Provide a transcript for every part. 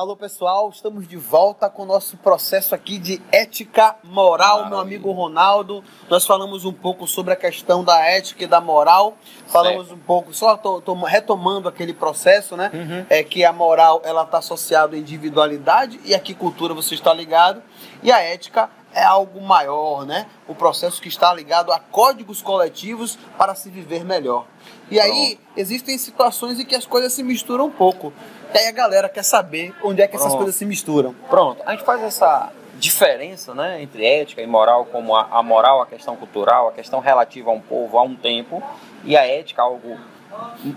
Alô, pessoal, estamos de volta com o nosso processo aqui de ética moral, meu amigo Ronaldo. Nós falamos um pouco sobre a questão da ética e da moral. Falamos um pouco, só tô retomando aquele processo, né? É que a moral, ela está associada à individualidade e aqui cultura, você está ligado. E a ética é algo maior, né? O processo que está ligado a códigos coletivos para se viver melhor. E aí, existem situações em que as coisas se misturam um pouco. E aí a galera quer saber onde é que essas coisas se misturam. Pronto, a gente faz essa diferença, né, entre ética e moral, como a moral, a questão cultural, a questão relativa a um povo, a um tempo, e a ética, algo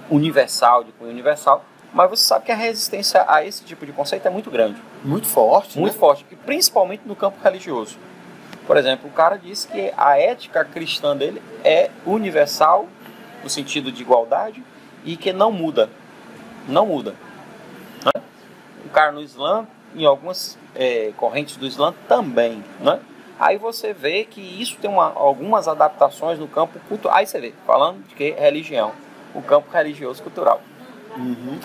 universal, de cunho universal. Mas você sabe que a resistência a esse tipo de conceito é muito grande. Muito forte, muito forte, e principalmente no campo religioso. Por exemplo, o cara diz que a ética cristã dele é universal, no sentido de igualdade, e que não muda. Não muda. Né? O cara no Islã, em algumas correntes do Islã também. Né? Aí você vê que isso tem algumas adaptações no campo cultural. Aí você vê, falando de que religião, o campo religioso cultural.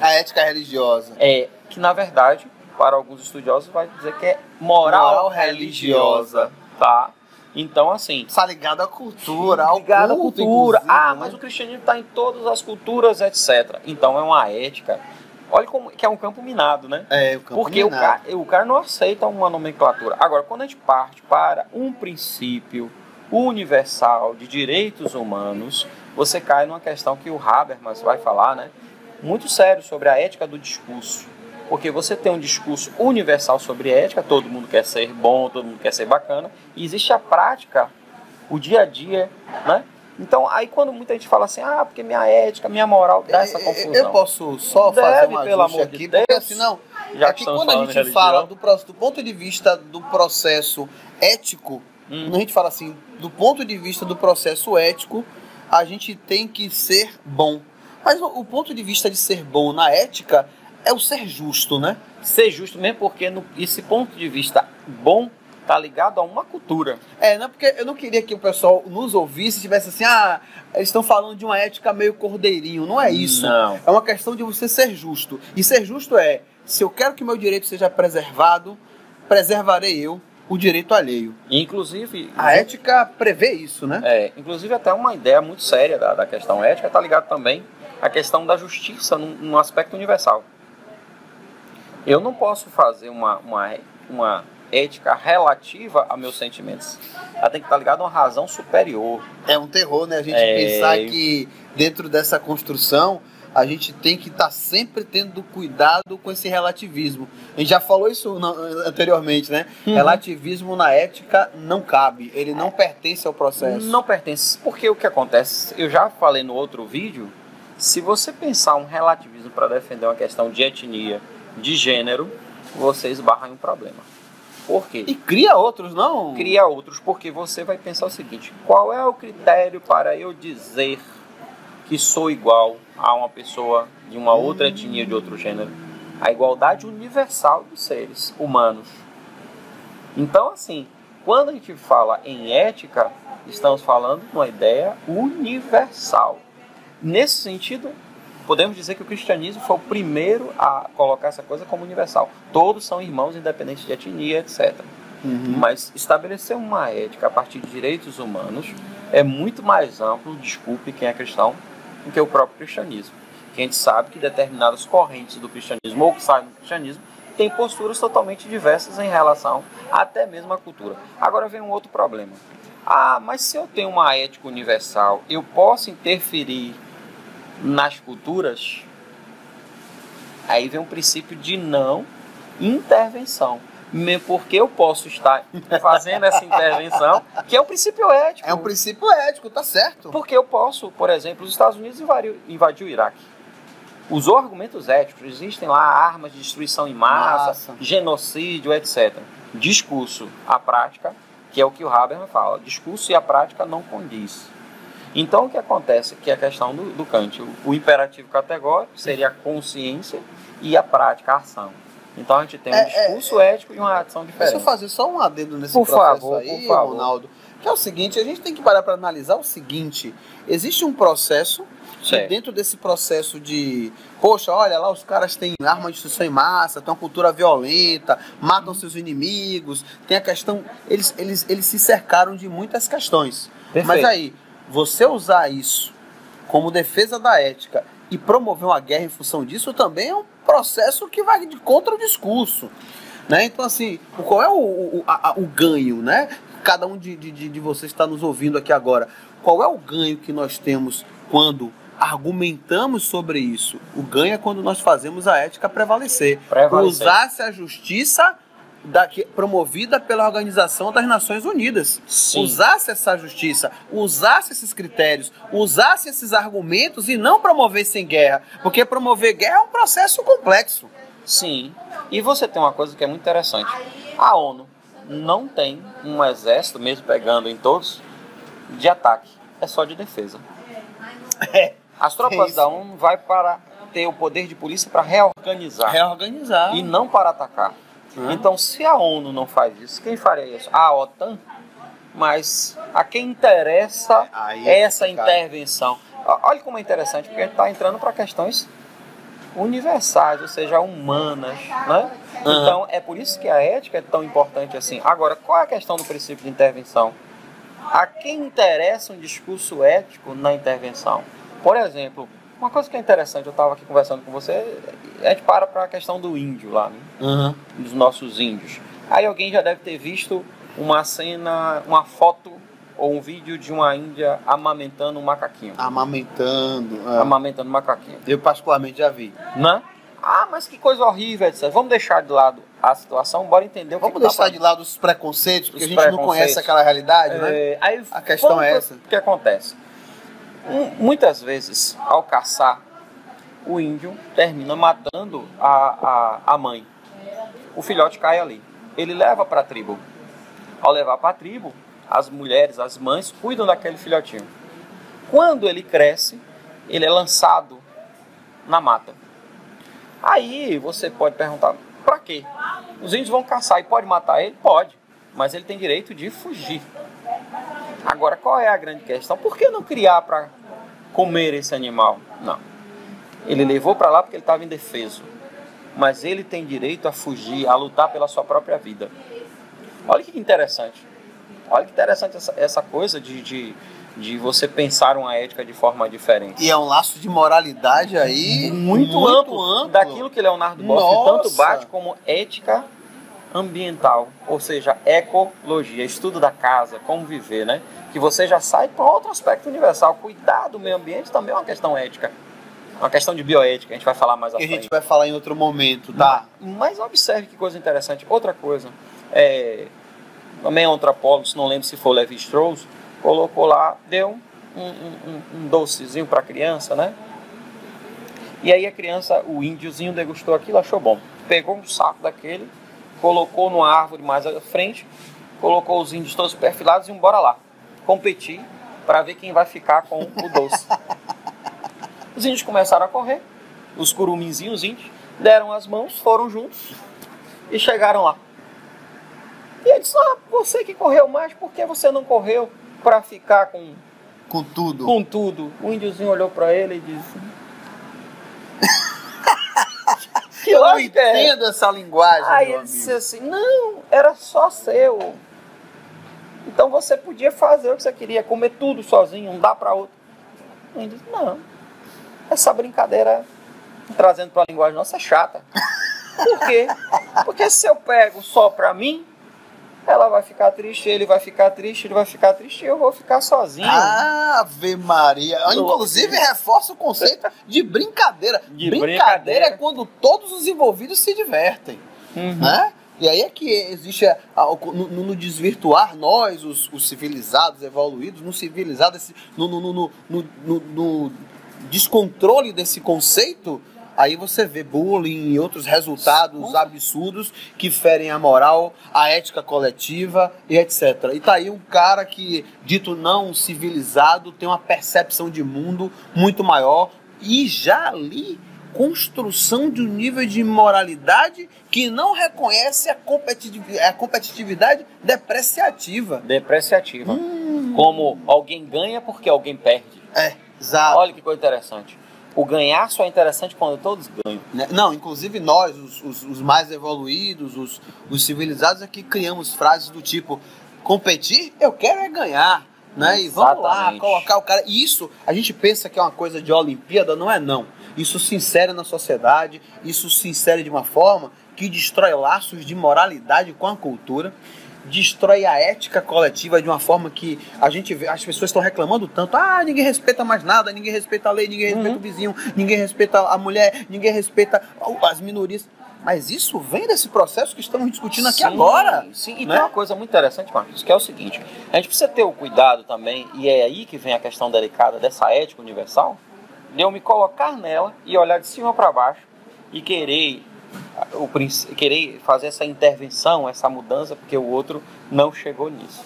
A ética religiosa. Que na verdade, para alguns estudiosos, vai dizer que é moral religiosa. Tá? Então, assim... Está ligado à cultura, ao ligado à cultura. Mas né? o cristianismo está em todas as culturas, etc. Então, é uma ética. Olha como que é um campo minado, né? É, o campo minado. Porque o cara não aceita uma nomenclatura. Agora, quando a gente parte para um princípio universal de direitos humanos, você cai numa questão que o Habermas vai falar, né? Muito sério sobre a ética do discurso. Porque você tem um discurso universal sobre ética, todo mundo quer ser bom, todo mundo quer ser bacana, e existe a prática, o dia a dia, né? Então, aí quando muita gente fala assim, porque minha ética, minha moral, dá essa confusão. Eu posso só fazer um ajuste aqui, porque senão, já que quando a gente fala do ponto de vista do processo ético, quando a gente fala assim, do ponto de vista do processo ético, a gente tem que ser bom. Mas o ponto de vista de ser bom na ética é o ser justo, né? Ser justo mesmo porque esse ponto de vista bom está ligado a uma cultura. Não, porque eu não queria que o pessoal nos ouvisse e tivesse assim, eles estão falando de uma ética meio cordeirinho. Não é isso. Não. É uma questão de você ser justo. E ser justo se eu quero que meu direito seja preservado, preservarei eu o direito alheio. Inclusive... A ética prevê isso, né? Inclusive até uma ideia muito séria da questão ética está ligado também à questão da justiça num aspecto universal. Eu não posso fazer uma ética relativa a meus sentimentos. Ela tem que estar ligada a uma razão superior. É um terror, né? A gente pensar que dentro dessa construção a gente tem que estar sempre tendo cuidado com esse relativismo. A gente já falou isso anteriormente, né? Relativismo na ética não cabe. Ele não pertence ao processo. Não pertence. Porque o que acontece, eu já falei no outro vídeo, se você pensar um relativismo para defender uma questão de etnia, de gênero, você esbarra em um problema. Por quê? E cria outros, não? Cria outros, porque você vai pensar o seguinte: qual é o critério para eu dizer que sou igual a uma pessoa de uma outra etnia, de outro gênero? A igualdade universal dos seres humanos. Então, assim, quando a gente fala em ética, estamos falando de uma ideia universal. Nesse sentido, podemos dizer que o cristianismo foi o primeiro a colocar essa coisa como universal. Todos são irmãos, independente de etnia, etc. Mas estabelecer uma ética a partir de direitos humanos é muito mais amplo, desculpe quem é cristão, do que o próprio cristianismo. Que a gente sabe que determinadas correntes do cristianismo ou que saem do cristianismo têm posturas totalmente diversas em relação até mesmo à cultura. Agora vem um outro problema. Mas se eu tenho uma ética universal, eu posso interferir nas culturas? Aí vem um princípio de não intervenção, porque eu posso estar fazendo essa intervenção, que é um princípio ético. É um princípio ético, tá certo. Porque eu posso, por exemplo, os Estados Unidos invadiu o Iraque. Usou argumentos éticos, existem lá armas de destruição em massa, genocídio, etc. Discurso, a prática, que é o que o Habermas fala, discurso e a prática não condiz. Então, o que acontece? Que a questão do Kant, o imperativo categórico seria a consciência e a prática, a ação. Então, a gente tem um discurso ético e uma ação diferente. Deixa eu fazer só um adendo nesse processo aí, Ronaldo. Que é o seguinte, a gente tem que parar para analisar o seguinte, existe um processo, e dentro desse processo de, poxa, olha lá, os caras têm arma de destruição em massa, têm uma cultura violenta, matam seus inimigos, tem a questão, eles se cercaram de muitas questões. Perfeito. Mas aí, você usar isso como defesa da ética e promover uma guerra em função disso também é um processo que vai de contra o discurso. Né? Então, assim, qual é o ganho, né? Cada um de vocês está nos ouvindo aqui agora. Qual é o ganho que nós temos quando argumentamos sobre isso? O ganho é quando nós fazemos a ética prevalecer. Usar-se a justiça promovida pela Organização das Nações Unidas. Sim. Usasse essa justiça, usasse esses critérios, usasse esses argumentos e não promovessem guerra. Porque promover guerra é um processo complexo. Sim. E você tem uma coisa que é muito interessante. A ONU não tem um exército, mesmo pegando em todos, de ataque. É só de defesa. As tropas da ONU vai para ter o poder de polícia para reorganizar. Reorganizar. E não para atacar. Então, se a ONU não faz isso, quem faria isso? A OTAN. Mas a quem interessa essa intervenção? Olha como é interessante, porque a gente está entrando para questões universais, ou seja, humanas, né? Então, é por isso que a ética é tão importante assim. Agora, qual é a questão do princípio de intervenção? A quem interessa um discurso ético na intervenção? Por exemplo, uma coisa que é interessante, eu estava aqui conversando com você, a gente para a questão do índio lá, né? Dos nossos índios. Aí alguém já deve ter visto uma cena, uma foto ou um vídeo de uma índia amamentando um macaquinho. Amamentando um macaquinho. Eu particularmente já vi. Né? Ah, mas que coisa horrível, etc. Vamos deixar de lado a situação, bora entender o que Vamos deixar de lado os preconceitos, porque a gente não conhece aquela realidade, né? Aí, a questão é essa. O que acontece? Muitas vezes, ao caçar, o índio termina matando a mãe. O filhote cai ali. Ele leva para a tribo. Ao levar para a tribo, as mulheres, as mães, cuidam daquele filhotinho. Quando ele cresce, ele é lançado na mata. Aí você pode perguntar, para quê? Os índios vão caçar e pode matar ele? Pode, mas ele tem direito de fugir. Agora, qual é a grande questão? Por que não criar para comer esse animal? Não. Ele levou para lá porque ele estava indefeso. Mas ele tem direito a fugir, a lutar pela sua própria vida. Olha que interessante. Olha que interessante essa coisa de você pensar uma ética de forma diferente. E é um laço de moralidade aí muito amplo. Daquilo que Leonardo Boff tanto bate como ética ambiental, ou seja, ecologia, estudo da casa, como viver, né? Que você já sai para outro aspecto universal. Cuidar do meio ambiente também é uma questão ética. Uma questão de bioética, a gente vai falar mais à frente. Que a gente vai falar em outro momento, tá? Mas observe que coisa interessante. Outra coisa, também antropólogo, não lembro se foi o Levi Strauss, colocou lá, deu um docezinho para a criança, né? E aí a criança, o índiozinho degustou aquilo, achou bom. Pegou um saco daquele, colocou numa árvore mais à frente, colocou os índios todos perfilados e bora lá competir para ver quem vai ficar com o doce. Os índios começaram a correr, os curuminzinhos índios deram as mãos, foram juntos e chegaram lá. E ele disse, você que correu mais, por que você não correu para ficar com tudo? Com tudo. O índiozinho olhou para ele e disse... Eu não entendo essa linguagem. Aí ele disse assim, não, era só seu. Então você podia fazer o que você queria, comer tudo sozinho, não dá para outro. Ele disse, não, essa brincadeira, trazendo para a linguagem nossa, é chata. Por quê? Porque se eu pego só para mim, ela vai ficar triste, ele vai ficar triste, ele vai ficar triste e eu vou ficar sozinho. Ave Maria. Inclusive reforça o conceito de brincadeira. Brincadeira é quando todos os envolvidos se divertem. Né? E aí é que existe no desvirtuar nós, os civilizados, evoluídos, no civilizado, no descontrole desse conceito. Aí você vê bullying e outros resultados absurdos que ferem a moral, a ética coletiva e etc. E tá aí um cara que, dito não civilizado, tem uma percepção de mundo muito maior e já ali construção de um nível de moralidade que não reconhece a competitividade depreciativa. como alguém ganha porque alguém perde. Exato. Olha que coisa interessante. O ganhar só é interessante quando todos ganham. Não, inclusive nós, os mais evoluídos, os civilizados, é que criamos frases do tipo: competir, eu quero é ganhar. Né? E vamos lá, colocar o cara. E isso, a gente pensa que é uma coisa de Olimpíada, não é não. Isso se insere na sociedade, isso se insere de uma forma que destrói laços de moralidade com a cultura, destrói a ética coletiva de uma forma que a gente vê, as pessoas estão reclamando tanto: ninguém respeita mais nada, ninguém respeita a lei, ninguém respeita o vizinho, ninguém respeita a mulher, ninguém respeita as minorias. Mas isso vem desse processo que estamos discutindo aqui agora. Sim, e tem uma coisa muito interessante, Marcos, que é o seguinte: a gente precisa ter o cuidado também, e é aí que vem a questão delicada dessa ética universal, de eu me colocar nela e olhar de cima para baixo e querer fazer essa intervenção, essa mudança, porque o outro não chegou nisso.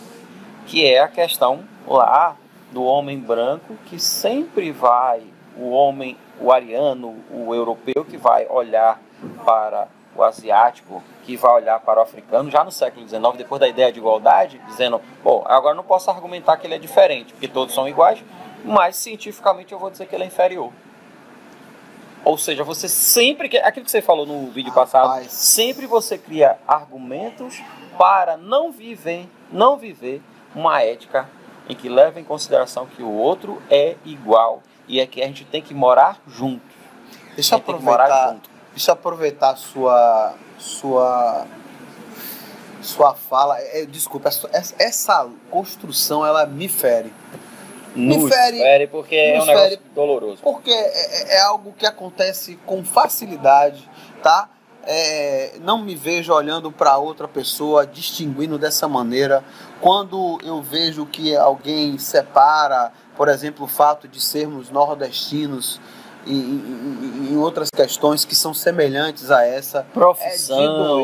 Que é a questão lá do homem branco, que sempre vai, o ariano, o europeu, que vai olhar para o asiático, que vai olhar para o africano, já no século XIX, depois da ideia de igualdade, dizendo: agora não posso argumentar que ele é diferente, porque todos são iguais, mas cientificamente eu vou dizer que ele é inferior. Ou seja, você sempre, aquilo que você falou no vídeo passado, sempre você cria argumentos para não viver uma ética em que leva em consideração que o outro é igual e é que a gente tem que morar junto. Deixa eu aproveitar sua fala. Desculpa, essa construção, ela me fere. Me fere porque é um negócio doloroso. Porque é algo que acontece com facilidade, tá? Não me vejo olhando para outra pessoa, distinguindo dessa maneira. Quando eu vejo que alguém separa, por exemplo, o fato de sermos nordestinos em outras questões que são semelhantes a essa. Profissão.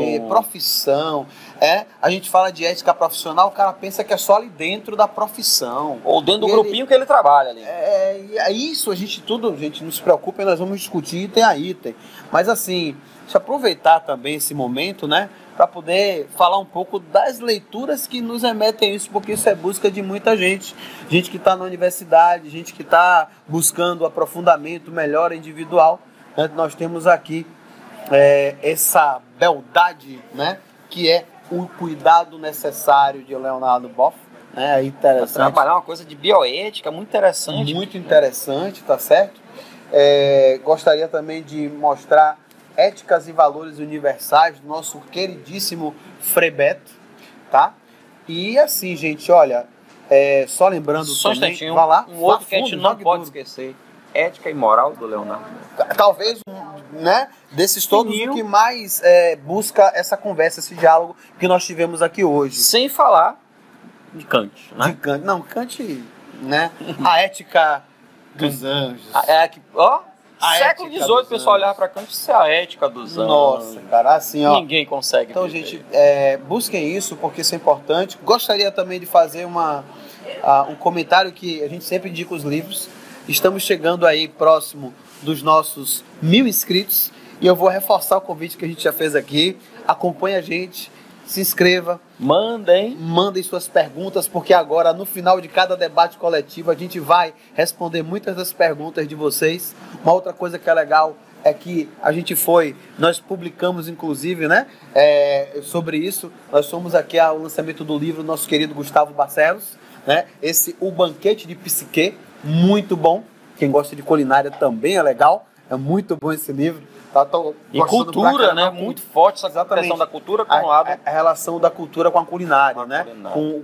A gente fala de ética profissional, o cara pensa que é só ali dentro da profissão. Ou dentro do grupinho que ele trabalha ali. E é isso, a gente não se preocupe, nós vamos discutir item a item. Mas assim, deixa eu aproveitar também esse momento, né? Para poder falar um pouco das leituras que nos remetem a isso, porque isso é busca de muita gente. Gente que está na universidade, gente que está buscando aprofundamento, melhora individual. Né? Nós temos aqui essa beldade, né? Que é o cuidado necessário de Leonardo Boff. É interessante. Trabalhar uma coisa de bioética muito interessante. Muito interessante, tá certo? Gostaria também de mostrar Éticas e Valores Universais, do nosso queridíssimo Frei Beto, tá? E assim, gente, olha, só lembrando só também... Um instantinho, um outro que a gente não pode esquecer: Ética e Moral, do Leonardo. Talvez, né, desses todos, o que mais busca essa conversa, esse diálogo que nós tivemos aqui hoje. Sem falar de Kant, né? De Kant, não, Kant, né? A ética dos anjos. Século XVIII, o pessoal olhar para Kant, isso é a ética dos anjos. Nossa, cara, assim, ó. Ninguém consegue. Então, gente, busquem isso, porque isso é importante. Gostaria também de fazer um comentário que a gente sempre indica os livros. Estamos chegando aí próximo dos nossos 1000 inscritos. E eu vou reforçar o convite que a gente já fez aqui. Acompanhe a gente, se inscreva. Mandem suas perguntas, porque agora, no final de cada debate coletivo, a gente vai responder muitas das perguntas de vocês. Uma outra coisa que é legal é que nós publicamos, inclusive, né, sobre isso. Nós fomos aqui ao lançamento do livro do nosso querido Gustavo Barcelos, né, O Banquete de Psique, muito bom. Quem gosta de culinária também é legal, é muito bom esse livro. E cultura, né? Muito forte essa questão da cultura com o lado. A relação da cultura com a culinária, né?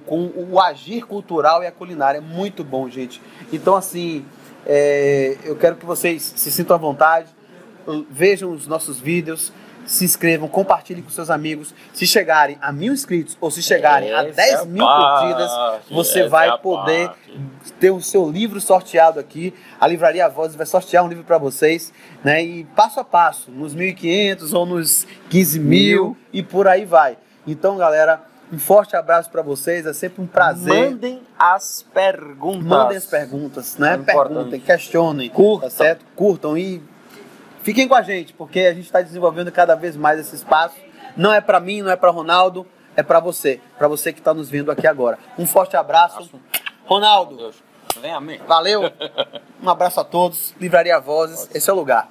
Com o agir cultural e a culinária. É muito bom, gente. Então, assim, eu quero que vocês se sintam à vontade, vejam os nossos vídeos, se inscrevam, compartilhem com seus amigos. Se chegarem a 1000 inscritos ou se chegarem a 10 mil curtidas, você vai poder ter o seu livro sorteado aqui. A Livraria Vozes vai sortear um livro para vocês, né? E passo a passo, nos 1.500 ou nos 15.000 e por aí vai. Então, galera, um forte abraço para vocês, é sempre um prazer. Mandem as perguntas. Né? Perguntem, questionem, curtam, tá certo? Curtam e fiquem com a gente, porque a gente está desenvolvendo cada vez mais esse espaço. Não é para mim, não é para Ronaldo, é para você que está nos vendo aqui agora. Um forte abraço. Ronaldo, Deus. Vem a mim. valeu. Um abraço a todos. Livraria Vozes, esse é o lugar.